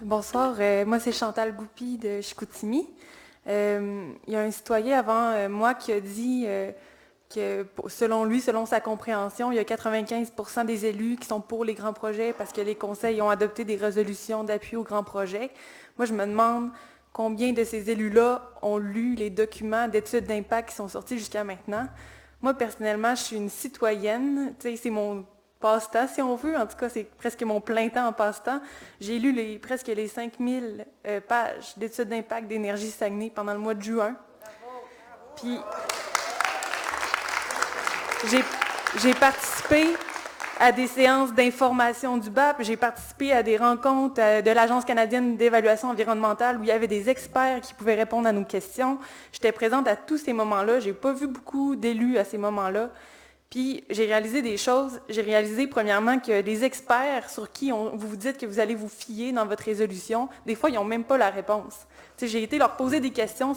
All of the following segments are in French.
Bonsoir, moi c'est Chantal Goupy de Chicoutimi. Il y a un citoyen avant moi qui a dit que selon lui, selon sa compréhension, il y a 95% des élus qui sont pour les grands projets parce que les conseils ont adopté des résolutions d'appui aux grands projets. Moi, je me demande combien de ces élus-là ont lu les documents d'études d'impact qui sont sortis jusqu'à maintenant. Moi, personnellement, je suis une citoyenne, tu sais, c'est mon passe-temps, si on veut. En tout cas, c'est presque mon plein temps en passe-temps. J'ai lu presque les 5000 pages d'études d'impact d'énergie Saguenay pendant le mois de juin. Puis, j'ai participé à des séances d'information du BAP, j'ai participé à des rencontres de l'Agence canadienne d'évaluation environnementale où il y avait des experts qui pouvaient répondre à nos questions. J'étais présente à tous ces moments-là. J'ai pas vu beaucoup d'élus à ces moments-là. Puis j'ai réalisé des choses. J'ai réalisé premièrement que les experts sur qui vous vous dites que vous allez vous fier dans votre résolution, des fois, ils n'ont même pas la réponse. J'ai été leur poser des questions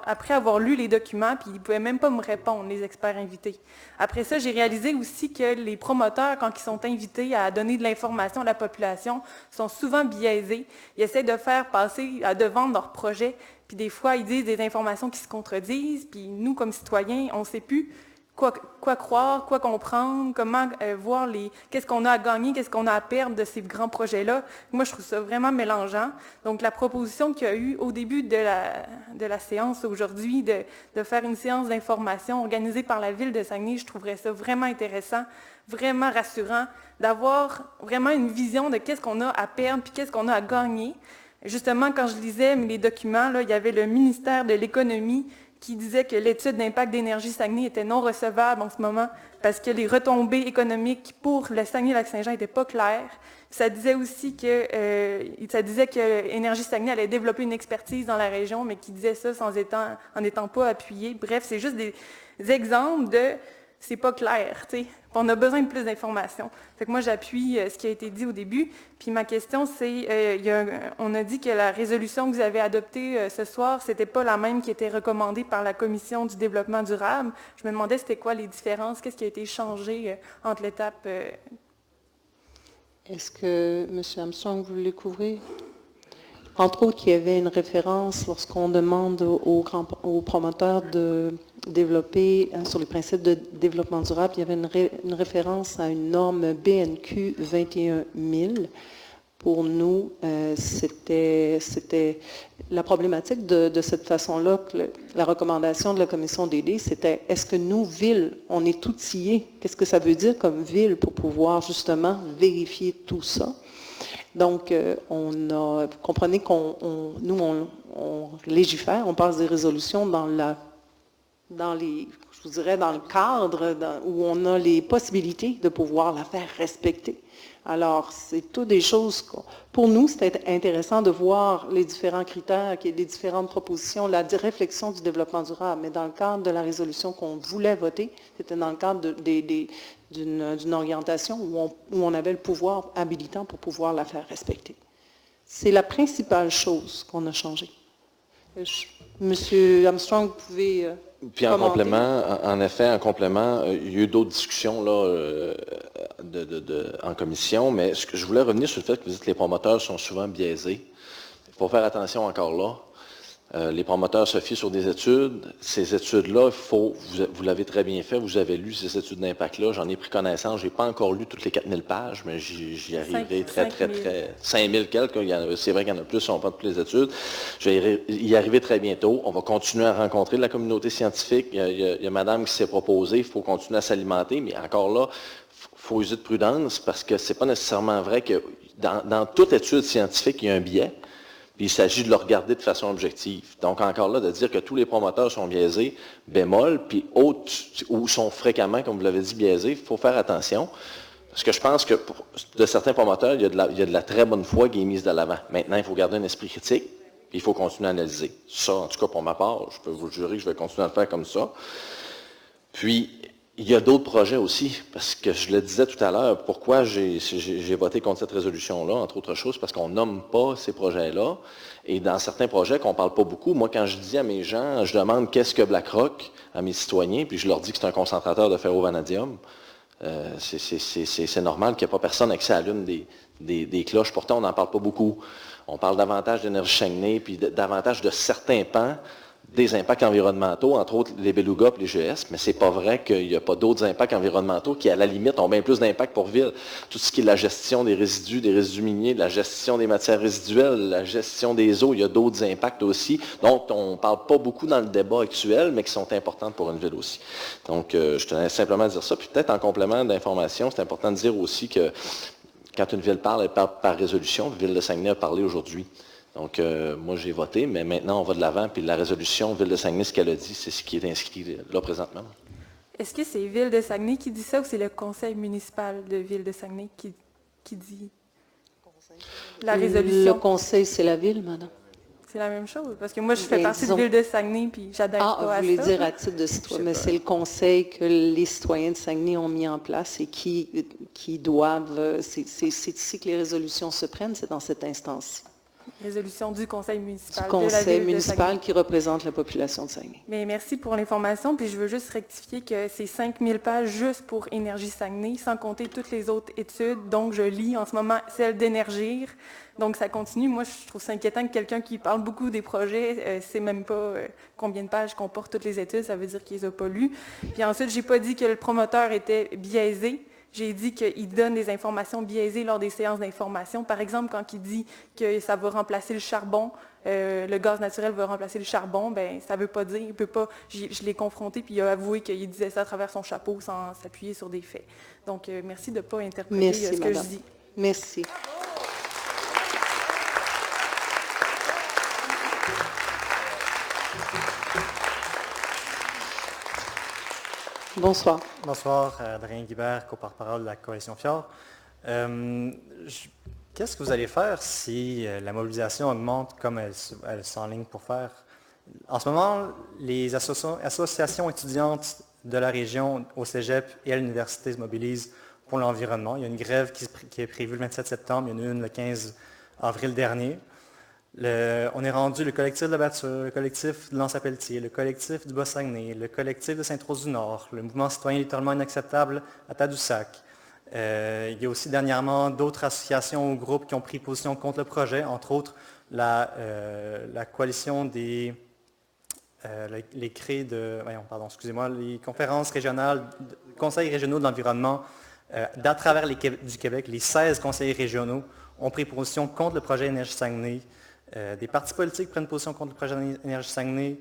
après avoir lu les documents, puis ils ne pouvaient même pas me répondre, les experts invités. Après ça, j'ai réalisé aussi que les promoteurs, quand ils sont invités à donner de l'information à la population, sont souvent biaisés. Ils essaient de faire passer, de vendre leur projet, puis des fois, ils disent des informations qui se contredisent, puis nous, comme citoyens, on ne sait plus quoi croire, quoi comprendre, comment voir qu'est-ce qu'on a à gagner, qu'est-ce qu'on a à perdre de ces grands projets-là. Moi, je trouve ça vraiment mélangeant. Donc, la proposition qu'il y a eu au début de la séance aujourd'hui, de faire une séance d'information organisée par la Ville de Saguenay, je trouverais ça vraiment intéressant, vraiment rassurant, d'avoir vraiment une vision de qu'est-ce qu'on a à perdre puis qu'est-ce qu'on a à gagner. Justement, quand je lisais les documents, là, il y avait le ministère de l'Économie qui disait que l'étude d'impact d'énergie Saguenay était non recevable en ce moment parce que les retombées économiques pour le Saguenay-Lac-Saint-Jean n'étaient pas claires. Ça disait aussi que Énergie Saguenay allait développer une expertise dans la région, mais qui disait ça en n'étant pas appuyé. Bref, c'est juste des exemples de c'est pas clair, tu sais. On a besoin de plus d'informations. Fait que moi, j'appuie ce qui a été dit au début. Puis ma question, c'est, on a dit que la résolution que vous avez adoptée ce soir, c'était pas la même qui était recommandée par la Commission du développement durable. Je me demandais c'était quoi les différences, qu'est-ce qui a été changé entre l'étape. Est-ce que, M. Armstrong, vous voulez couvrir? Entre autres, il y avait une référence lorsqu'on demande aux promoteurs de développer sur les principes de développement durable, il y avait une référence à une norme BNQ 21000. Pour nous, c'était la problématique de cette façon-là, la recommandation de la commission DD, c'était est-ce que nous, ville, on est outillés? Qu'est-ce que ça veut dire comme ville pour pouvoir justement vérifier tout ça? Donc, vous comprenez qu'on légifère, on passe des résolutions dans le cadre où on a les possibilités de pouvoir la faire respecter. Alors, c'est toutes des choses, pour nous, c'était intéressant de voir les différents critères, les différentes propositions, la réflexion du développement durable, mais dans le cadre de la résolution qu'on voulait voter, c'était dans le cadre d'une orientation où on avait le pouvoir habilitant pour pouvoir la faire respecter. C'est la principale chose qu'on a changée. Monsieur Armstrong, vous pouvez Puis en commenter. complément, en effet, en complément, il y a eu d'autres discussions là, en commission, mais je voulais revenir sur le fait que vous dites que les promoteurs sont souvent biaisés. Il faut faire attention encore là. Les promoteurs se fient sur des études. Ces études-là, vous l'avez très bien fait, vous avez lu ces études d'impact-là, j'en ai pris connaissance. Je n'ai pas encore lu toutes les 4000 pages, mais j'y arriverai très, 5000 quelques. C'est vrai qu'il y en a plus, on prend toutes les études. Je vais y arriver très bientôt. On va continuer à rencontrer de la communauté scientifique. Il y a madame qui s'est proposée, il faut continuer à s'alimenter, mais encore là, il faut user de prudence parce que c'est pas nécessairement vrai que dans toute étude scientifique, il y a un biais. Puis il s'agit de le regarder de façon objective. Donc, encore là, de dire que tous les promoteurs sont biaisés, bémol, puis autres, ou sont fréquemment, comme vous l'avez dit, biaisés, il faut faire attention. Parce que je pense que de certains promoteurs, il y a de la très bonne foi qui est mise de l'avant. Maintenant, il faut garder un esprit critique, puis il faut continuer à analyser. Ça, en tout cas, pour ma part, je peux vous jurer que je vais continuer à le faire comme ça. Puis, il y a d'autres projets aussi, parce que je le disais tout à l'heure, pourquoi j'ai voté contre cette résolution-là, entre autres choses, parce qu'on nomme pas ces projets-là. Et dans certains projets qu'on ne parle pas beaucoup, moi, quand je dis à mes gens, je demande qu'est-ce que BlackRock, à mes citoyens, puis je leur dis que c'est un concentrateur de ferrovanadium, c'est normal qu'il n'y ait pas personne accès à l'une des cloches. Pourtant, on n'en parle pas beaucoup. On parle davantage d'énergie Saguenay, puis davantage de certains pans des impacts environnementaux, entre autres les belugas et les GS, mais c'est pas vrai qu'il n'y a pas d'autres impacts environnementaux qui, à la limite, ont bien plus d'impact pour ville. Tout ce qui est la gestion des résidus miniers, la gestion des matières résiduelles, la gestion des eaux, il y a d'autres impacts aussi, dont on ne parle pas beaucoup dans le débat actuel, mais qui sont importantes pour une ville aussi. Donc, je tenais simplement à dire ça. Puis peut-être en complément d'information, c'est important de dire aussi que quand une ville parle, elle parle par résolution. La Ville de Saguenay a parlé aujourd'hui. Donc, moi, j'ai voté, mais maintenant, on va de l'avant, puis la résolution Ville de Saguenay, ce qu'elle a dit, c'est ce qui est inscrit là présentement. Est-ce que c'est Ville de Saguenay qui dit ça ou c'est le conseil municipal de Ville de Saguenay qui dit la résolution? Le conseil, c'est la ville, madame. C'est la même chose, parce que moi, je fais Bien, partie disons- de Ville de Saguenay, puis j'adhère pas Ah, à vous voulez ça. dire à titre de citoyen, mais c'est le conseil que les citoyens de Saguenay ont mis en place et qui doivent, c'est ici que les résolutions se prennent, c'est dans cette instance-ci. Résolution du conseil Du municipal de la conseil Ville de municipal Saguenay. qui représente la population de Saguenay. Mais merci pour l'information, puis je veux juste rectifier que c'est 5000 pages juste pour Énergie Saguenay, sans compter toutes les autres études. Donc, je lis en ce moment celle d'Énergir. Donc, ça continue. Moi, je trouve ça inquiétant que quelqu'un qui parle beaucoup des projets ne sait même pas combien de pages comportent toutes les études. Ça veut dire qu'ils les ont pas lues. Puis ensuite, j'ai pas dit que le promoteur était biaisé. J'ai dit qu'il donne des informations biaisées lors des séances d'information. Par exemple, quand il dit que ça va remplacer le charbon, le gaz naturel va remplacer le charbon, ben ça veut pas dire, il peut pas. Je l'ai confronté puis il a avoué qu'il disait ça à travers son chapeau sans s'appuyer sur des faits. Donc merci de ne pas interpréter Merci, ce que madame. je dis. Merci. Bonsoir. Bonsoir, Adrien Guibert, co-porte-parole de la Coalition Fjord. Qu'est-ce que vous allez faire si la mobilisation augmente comme elle s'enligne pour faire? En ce moment, les associations étudiantes de la région au cégep et à l'université se mobilisent pour l'environnement. Il y a une grève qui est prévue le 27 septembre, il y en a une le 15 avril dernier. On est rendu le collectif de la Bature, le collectif de L'Anse-à-Pelletier, le collectif du Bas-Saguenay, le collectif de Sainte-Rose-du-Nord, le mouvement citoyen littéralement inacceptable à Tadoussac. Il y a aussi dernièrement d'autres associations ou groupes qui ont pris position contre le projet, entre autres la coalition des les conférences régionales, conseils régionaux de l'environnement d'à travers du Québec, les 16 conseillers régionaux ont pris position contre le projet Énergie Saguenay. Des partis politiques prennent position contre le projet Énergie Saguenay.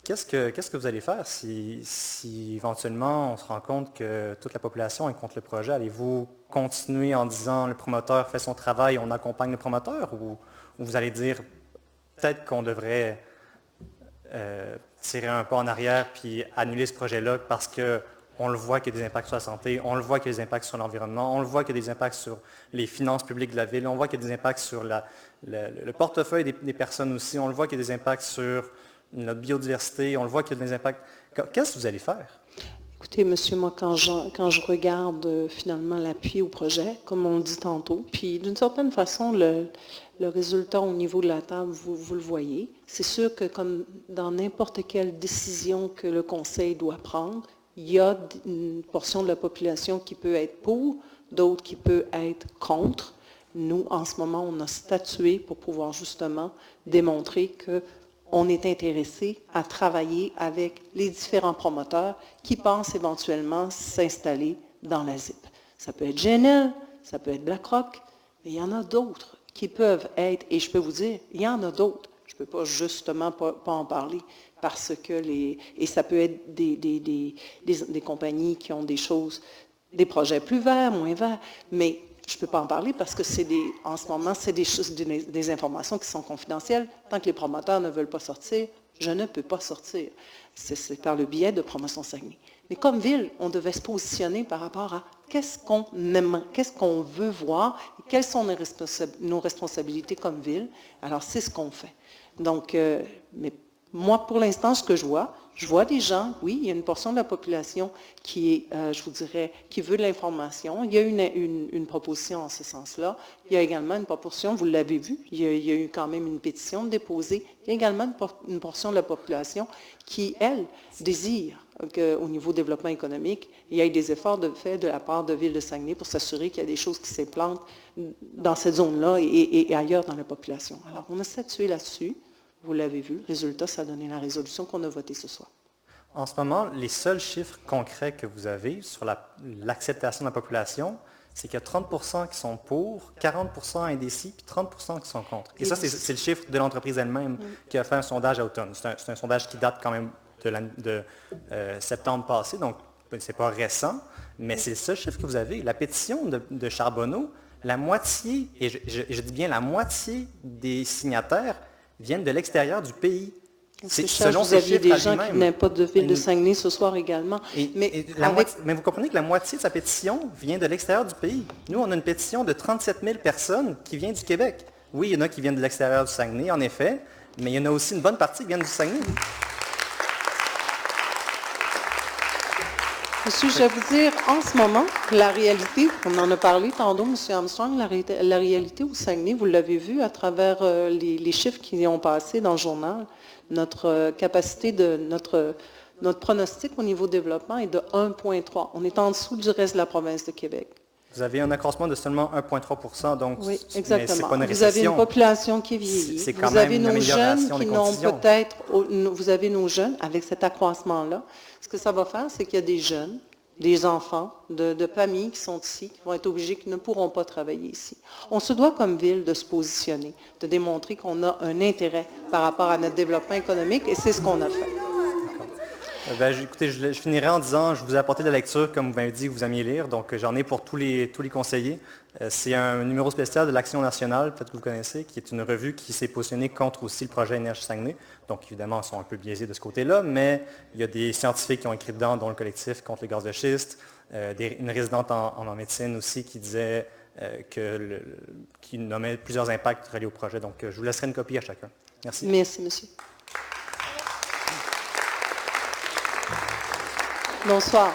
Qu'est-ce que vous allez faire si éventuellement on se rend compte que toute la population est contre le projet? Allez-vous continuer en disant le promoteur fait son travail, on accompagne le promoteur, ou vous allez dire peut-être qu'on devrait tirer un pas en arrière puis annuler ce projet-là parce qu'on le voit qu'il y a des impacts sur la santé, on le voit qu'il y a des impacts sur l'environnement, on le voit qu'il y a des impacts sur les finances publiques de la ville, on voit qu'il y a des impacts sur le portefeuille des personnes aussi, on le voit qu'il y a des impacts sur notre biodiversité, on le voit qu'il y a des impacts. Qu'est-ce que vous allez faire? Écoutez, monsieur, moi, quand je regarde finalement l'appui au projet, comme on le dit tantôt, puis d'une certaine façon, le résultat au niveau de la table, vous le voyez. C'est sûr que comme dans n'importe quelle décision que le conseil doit prendre, il y a une portion de la population qui peut être pour, d'autres qui peut être contre. Nous, en ce moment, on a statué pour pouvoir justement démontrer qu'on est intéressé à travailler avec les différents promoteurs qui pensent éventuellement s'installer dans la ZIP. Ça peut être GNL, ça peut être BlackRock, mais il y en a d'autres qui peuvent être, et je peux vous dire, il y en a d'autres. Je ne peux pas justement pas en parler parce que et ça peut être des compagnies qui ont des projets plus verts, moins verts, mais je ne peux pas en parler parce que en ce moment, c'est des informations qui sont confidentielles. Tant que les promoteurs ne veulent pas sortir, je ne peux pas sortir. C'est par le biais de Promotion Saguenay. Mais comme ville, on devait se positionner par rapport à qu'est-ce qu'on aime, qu'est-ce qu'on veut voir, et quelles sont nos responsabilités comme ville. Alors, c'est ce qu'on fait. Donc, mais Moi, pour l'instant, ce que je vois des gens, oui, il y a une portion de la population qui est, je vous dirais, qui veut de l'information. Il y a une proposition en ce sens-là. Il y a également une proportion, vous l'avez vu, il y a eu quand même une pétition déposée. Il y a également une portion de la population qui, elle, désire qu'au niveau développement économique, il y ait des efforts faits de la part de Ville de Saguenay pour s'assurer qu'il y a des choses qui s'implantent dans cette zone-là et ailleurs dans la population. Alors, on a statué là-dessus. Vous l'avez vu, le résultat, ça a donné la résolution qu'on a votée ce soir. En ce moment, les seuls chiffres concrets que vous avez sur l'acceptation de la population, c'est qu'il y a 30 qui sont pour, 40 indécis, puis 30 qui sont contre. Et ça, c'est le chiffre de l'entreprise elle-même qui a fait un sondage à automne. C'est un sondage qui date quand même de septembre passé, donc c'est pas récent, mais c'est le seul chiffre que vous avez. La pétition de Charbonneau, la moitié, et je dis bien la moitié des signataires viennent de l'extérieur du pays. Selon vous aviez des gens qui venaient pas de Ville de Saguenay ce soir également. Mais vous comprenez que la moitié de sa pétition vient de l'extérieur du pays. Nous, on a une pétition de 37 000 personnes qui vient du Québec. Oui, il y en a qui viennent de l'extérieur du Saguenay, en effet, mais il y en a aussi une bonne partie qui viennent du Saguenay. Monsieur, je vais vous dire, en ce moment, la réalité, on en a parlé tantôt, M. Armstrong, la réalité au Saguenay, vous l'avez vu à travers les chiffres qui ont passé dans le journal, notre capacité notre pronostic au niveau développement est de 1,3. On est en dessous du reste de la province de Québec. Vous avez un accroissement de seulement 1,3 donc oui, exactement. C'est pas une récession. Vous avez une population qui vieillit. C'est quand même une amélioration des conditions. Vous avez nos jeunes, avec cet accroissement-là, ce que ça va faire, c'est qu'il y a des jeunes, des enfants, de familles qui sont ici, qui vont être obligés, qui ne pourront pas travailler ici. On se doit, comme ville, de se positionner, de démontrer qu'on a un intérêt par rapport à notre développement économique, et c'est ce qu'on a fait. Écoutez, je finirai en disant, je vous ai apporté de la lecture, comme vous m'avez dit que vous aimiez lire, donc j'en ai pour tous les conseillers. C'est un numéro spécial de l'Action nationale, peut-être que vous connaissez, qui est une revue qui s'est positionnée contre aussi le projet Énergie Saguenay. Donc évidemment, ils sont un peu biaisés de ce côté-là, mais il y a des scientifiques qui ont écrit dedans, dont le collectif contre les gaz de schiste, une résidente en médecine aussi qui disait, qui nommait plusieurs impacts reliés au projet. Donc je vous laisserai une copie à chacun. Merci. Merci, monsieur. Bonsoir.